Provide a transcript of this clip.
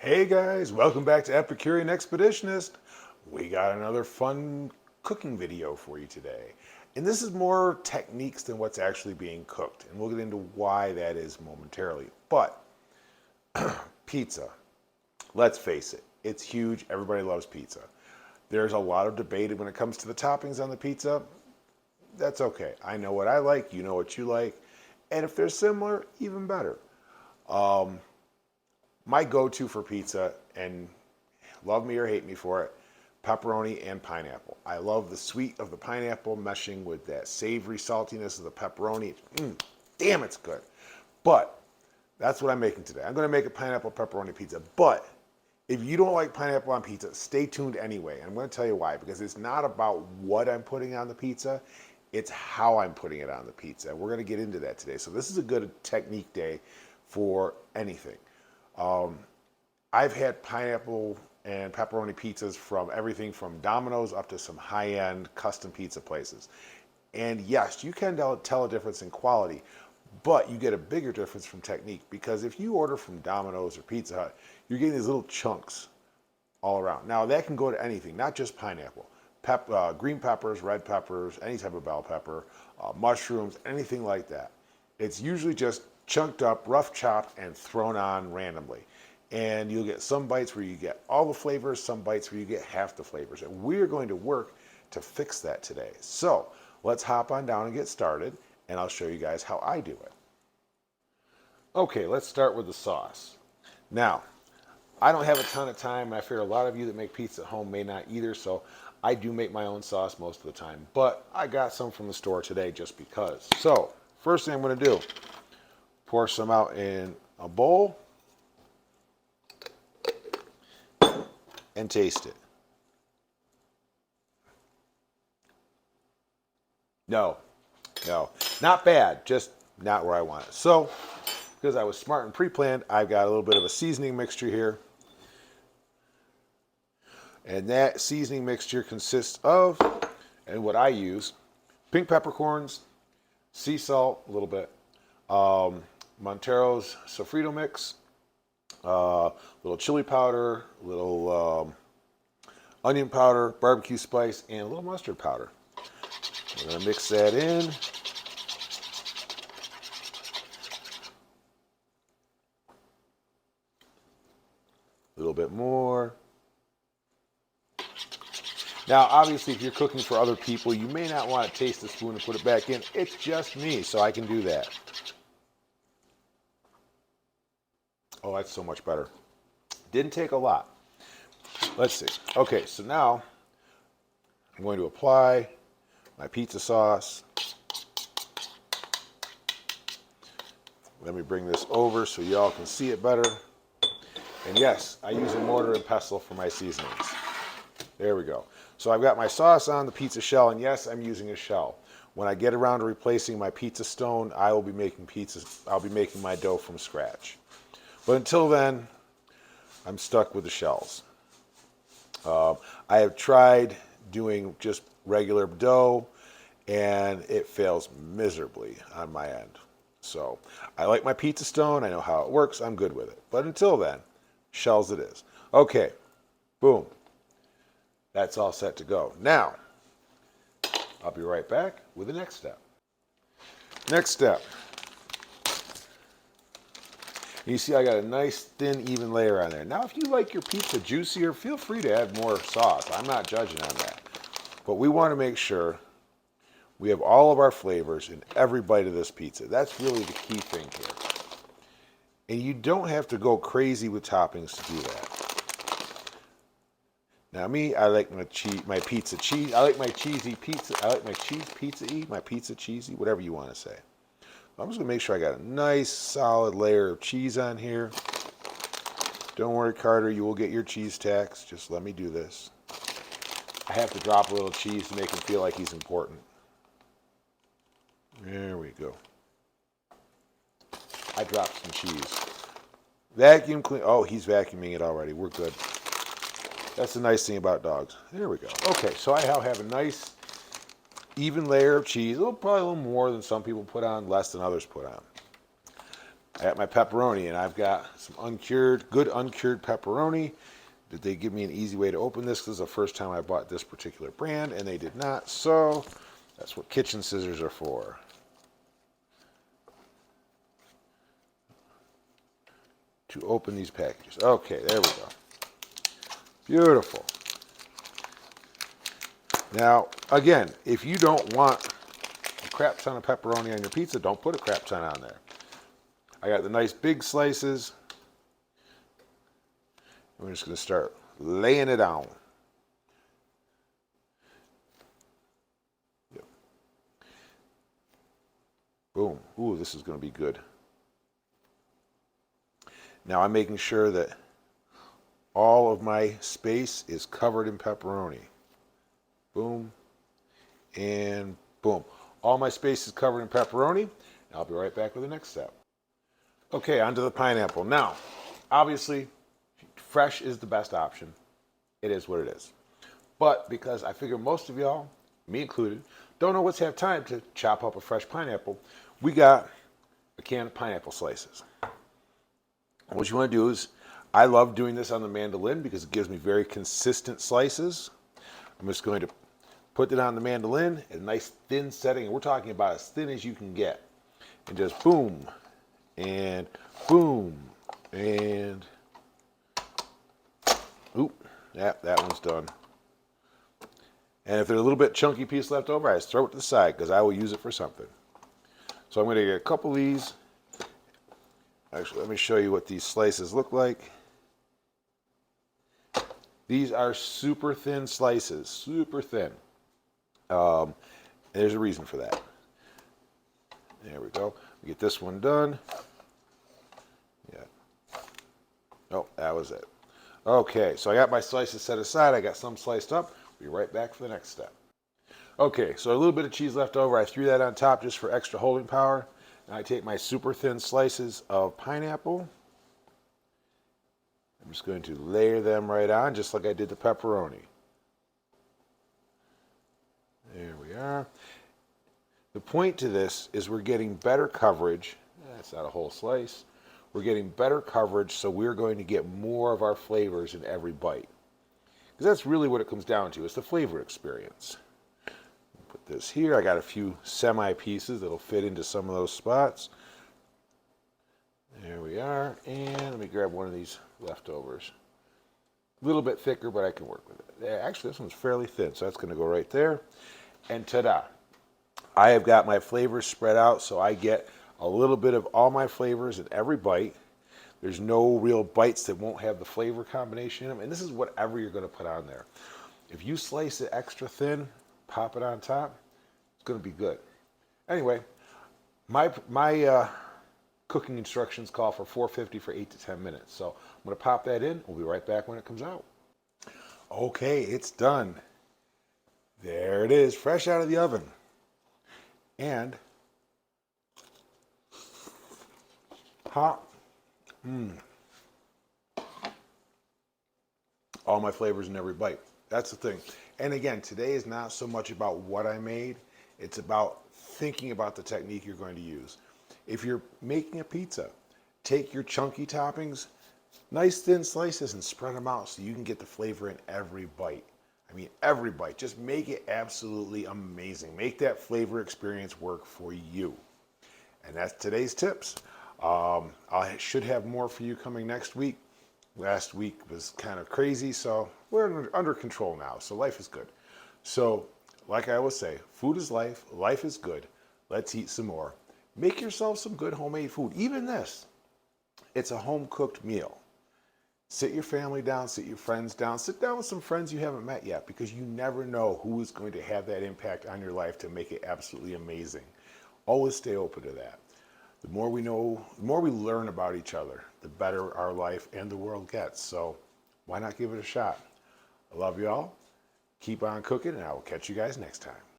Hey guys, welcome back to Epicurean Expeditionist. We got another fun cooking video for you today. And this is more techniques than what's actually being cooked. And we'll get into why that is momentarily. But pizza, let's face it, it's huge. Everybody loves pizza. There's a lot of debate when it comes to the toppings on the pizza. That's okay. I know what I like, you know what you like. And if they're similar, even better. My go-to for pizza, and love me or hate me for it, pepperoni and pineapple. I love the sweet of the pineapple meshing with that savory saltiness of the pepperoni. Damn, it's good. But that's what I'm making today. I'm going to make a pineapple pepperoni pizza. But if you don't like pineapple on pizza, stay tuned anyway. And I'm going to tell you why. Because it's not about what I'm putting on the pizza. It's how I'm putting it on the pizza. We're going to get into that today. So this is a good technique day for anything. I've had pineapple and pepperoni pizzas from everything from Domino's up to some high-end custom pizza places. And yes, you can tell a difference in quality, but you get a bigger difference from technique, because if you order from Domino's or Pizza Hut, you're getting these little chunks all around. Now that can go to anything, not just pineapple. Green peppers, red peppers, any type of bell pepper, mushrooms, anything like that. It's usually just chunked up, rough chopped, and thrown on randomly. And you'll get some bites where you get all the flavors, some bites where you get half the flavors. And we're going to work to fix that today. So let's hop on down and get started, and I'll show you guys how I do it. Okay, let's start with the sauce. Now, I don't have a ton of time, and I figure a lot of you that make pizza at home may not either, so I do make my own sauce most of the time. But I got some from the store today just because. So, first thing I'm going to do, pour some out in a bowl and taste it. No, not bad, just not where I want it. So, because I was smart and pre-planned, I've got a little bit of a seasoning mixture here. And that seasoning mixture consists of, and what I use, pink peppercorns, sea salt, a little bit, Montero's sofrito mix, little chili powder, little onion powder, barbecue spice, and a little mustard powder. I'm going to mix that in. A little bit more. Now, obviously, if you're cooking for other people, you may not want to taste the spoon and put it back in. It's just me, so I can do that. Oh, that's so much better. Didn't take a lot. Let's see. Okay, so now I'm going to apply my pizza sauce. Let me bring this over so y'all can see it better. And yes, I use a mortar and pestle for my seasonings. There we go. So I've got my sauce on the pizza shell, and yes, I'm using a shell. When I get around to replacing my pizza stone, I will be making pizzas. I'll be making my dough from scratch. But until then, I'm stuck with the shells. I have tried doing just regular dough, and it fails miserably on my end. So I like my pizza stone. I know how it works. I'm good with it. But until then, shells it is. Okay, boom. That's all set to go. Now, I'll be right back with the next step. Next step. You see I got a nice thin even layer on there. Now if you like your pizza juicier, feel free to add more sauce. I'm not judging on that. But we want to make sure we have all of our flavors in every bite of this pizza. That's really the key thing here. And you don't have to go crazy with toppings to do that. Now me, I like my pizza cheese. I like my cheesy pizza. I like my cheese pizza-y, my pizza cheesy, whatever you want to say. I'm just going to make sure I got a nice solid layer of cheese on here. Don't worry, Carter, you will get your cheese tax. Just let me do this. I have to drop a little cheese to make him feel like he's important. There we go. I dropped some cheese. Vacuum clean. Oh, he's vacuuming it already. We're good. That's the nice thing about dogs. There we go. Okay, so I now have a nice even layer of cheese. Probably a little more than some people put on, less than others put on. I got my pepperoni, and I've got some good uncured pepperoni. Did they give me an easy way to open this? This is the first time I bought this particular brand, and they did not. So that's what kitchen scissors are for. To open these packages. Okay, there we go. Beautiful. Now, again, if you don't want a crap ton of pepperoni on your pizza, don't put a crap ton on there. I got the nice big slices. We're just going to start laying it down. Yep. Boom. Ooh, this is going to be good. Now I'm making sure that all of my space is covered in pepperoni. Boom. And boom. All my space is covered in pepperoni. I'll be right back with the next step. Okay, onto the pineapple. Now, obviously, fresh is the best option. It is what it is. But because I figure most of y'all, me included, don't always have time to chop up a fresh pineapple, we got a can of pineapple slices. What you want to do is, I love doing this on the mandolin because it gives me very consistent slices. I'm just going to put it on the mandolin at a nice thin setting. And we're talking about as thin as you can get. And just boom, and boom, and oop, that one's done. And if there's a little bit chunky piece left over, I just throw it to the side because I will use it for something. So I'm going to get a couple of these. Actually, let me show you what these slices look like. These are super thin slices, super thin. There's a reason for that. There we go. We get this one done. Yeah. Oh, that was it. Okay, so I got my slices set aside. I got some sliced up. Be right back for the next step. Okay, so a little bit of cheese left over. I threw that on top just for extra holding power. Now I take my super thin slices of pineapple. I'm just going to layer them right on, just like I did the pepperoni. There we are. The point to this is we're getting better coverage. That's not a whole slice. We're getting better coverage, so we're going to get more of our flavors in every bite. Because that's really what it comes down to. It's the flavor experience. Put this here. I got a few semi pieces that'll fit into some of those spots. There we are. And let me grab one of these leftovers. A little bit thicker, but I can work with it. Actually, this one's fairly thin, so that's going to go right there. And ta-da. I have got my flavors spread out, so I get a little bit of all my flavors in every bite. There's no real bites that won't have the flavor combination in them. And this is whatever you're going to put on there. If you slice it extra thin, pop it on top, it's going to be good. Anyway, my cooking instructions call for 450 for 8 to 10 minutes. So I'm going to pop that in. We'll be right back when it comes out. Okay, it's done. There it is, fresh out of the oven. And hot. All my flavors in every bite. That's the thing. And again, today is not so much about what I made. It's about thinking about the technique you're going to use. If you're making a pizza, take your chunky toppings, nice thin slices, and spread them out so you can get the flavor in every bite. I mean, every bite. Just make it absolutely amazing. Make that flavor experience work for you. And that's today's tips. I should have more for you coming next week. Last week was kind of crazy, so we're under control now. So life is good. So, like I always say, food is life. Life is good. Let's eat some more. Make yourself some good homemade food. Even this, it's a home-cooked meal. Sit your family down, sit your friends down, sit down with some friends you haven't met yet, because you never know who is going to have that impact on your life to make it absolutely amazing. Always stay open to that. The more we know, the more we learn about each other, the better our life and the world gets. So why not give it a shot? I love you all. Keep on cooking, and I will catch you guys next time.